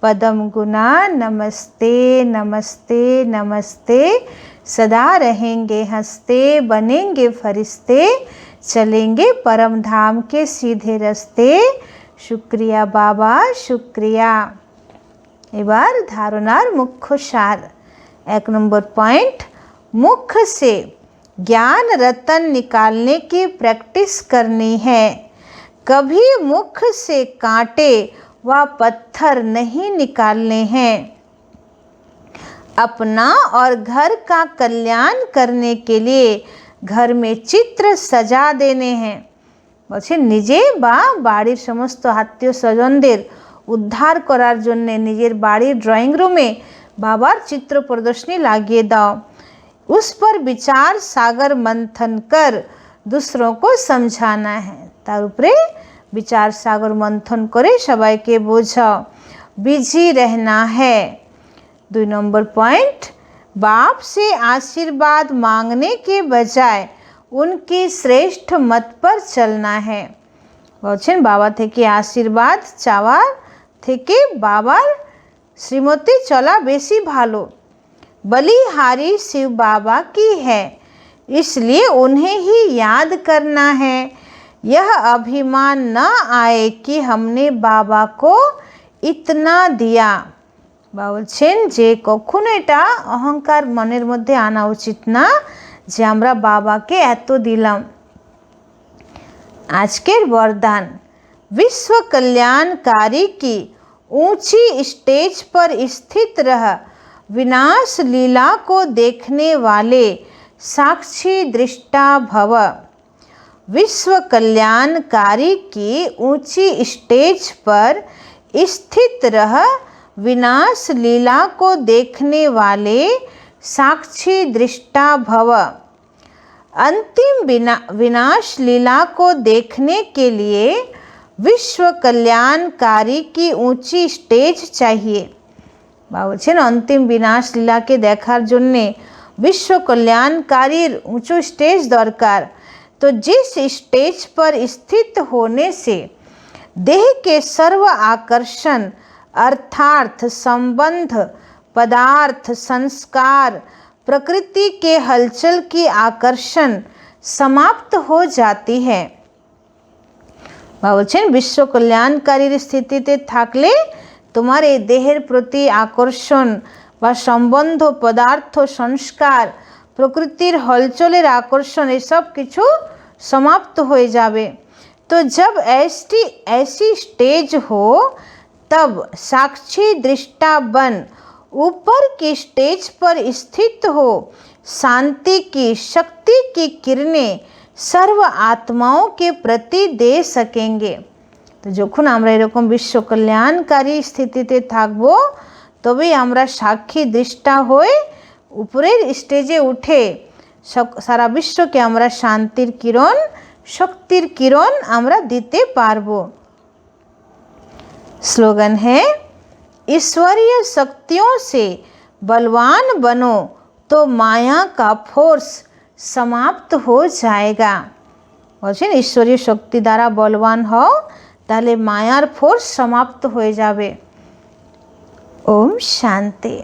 पदम गुना नमस्ते नमस्ते नमस्ते। सदा रहेंगे हंसते, बनेंगे फरिश्ते, चलेंगे परम धाम के सीधे रास्ते। शुक्रिया बाबा शुक्रिया। এবার ধারণার মুখ্য সার। 1 নম্বর পয়েंट, मुख से ज्ञान रतन निकालने की प्रैक्टिस करनी है। कभी मुख से कांटे व पत्थर नहीं निकालने हैं। अपना और घर का कल्याण करने के लिए घर में चित्र सजा देने हैं। বলছে নিজে বা বাড়ির সমস্ত আত্মীয় স্বজনদের উদ্ধার করার জন্য নিজের বাড়ির ড্রয়িং রুমে বাবার চিত্র প্রদর্শনী লাগিয়ে দাও। उस पर विचार सागर मंथन कर दूसरों को समझाना है। তার উপরে विचार सागर मंथन করে সবাইকে বোঝাও। बिजी रहना है। 2 नंबर पॉइंट, बाप से आशीर्वाद मांगने के बजाय उनकी श्रेष्ठ मत पर चलना है। বলছেন বাবা থেকে আশীর্বাদ চাওয়ার থেকে বাবার শ্রীমতে চলা বেশি ভালো। बलिहारी शिव बाबा की है, इसलिए उन्हें ही याद करना है। यह अभिमान न आए कि हमने बाबा को इतना दिया। বলছেন যে কখনো এটা অহংকার মনের মধ্যে আনা উচিত না যে আমরা বাবাকে এত দিলাম। আজকের বরদান, विश्व कल्याणकारी की ऊंची स्टेज पर स्थित रह विनाश लीला को देखने वाले साक्षी दृष्टा भव। विश्व कल्याणकारी की ऊंची स्टेज पर स्थित रह विनाश लीला को देखने वाले साक्षी दृष्टा भव। अंतिम विनाश लीला को देखने के लिए विश्व कल्याणकारी की ऊंची स्टेज चाहिए। বলছেন অন্তিম বিনাশ লীলাকে দেখার জন্যে বিশ্ব কল্যাণকারীর উঁচু স্টেজ দরকার। तो जिस स्टेज पर स्थित होने से देह के सर्व आकर्षण अर्थार्थ संबंध पदार्थ संस्कार प्रकृति के हलचल की आकर्षण समाप्त हो जाती है। বলছেন বিশ্ব কল্যাণকারীর স্থিতিতে থাকলে তোমার এই দেহের প্রতি আকর্ষণ বা সম্বন্ধ পদার্থ সংস্কার প্রকৃতির হলচলের আকর্ষণ এসব কিছু समाप्त हो जावे। तो जब ऐसी स्टेज हो तब साक्षी दृष्टा बन ऊपर की स्टेज पर स्थित हो शांति की शक्ति की किरणें सर्व आत्माओं के प्रति दे सकेंगे। तो যখন আমরা এরকম বিশ্ব কল্যাণকারী স্থিতিতে থাকব তবেই আমরা সাক্ষী দৃষ্টা হয়ে উপরের স্টেজে উঠে সারা বিশ্বকে আমরা শান্তির কিরণ शक्तिर किरण आमरा दीते पारबो। स्लोगन है, ईश्वरीय शक्तियों से बलवान बनो तो माया का फोर्स समाप्त हो जाएगा। बोलছেন ईश्वरीय शक्ति द्वारा बलवान हो ताहले मायार फोर्स समाप्त हो जाबे। ओम शांति।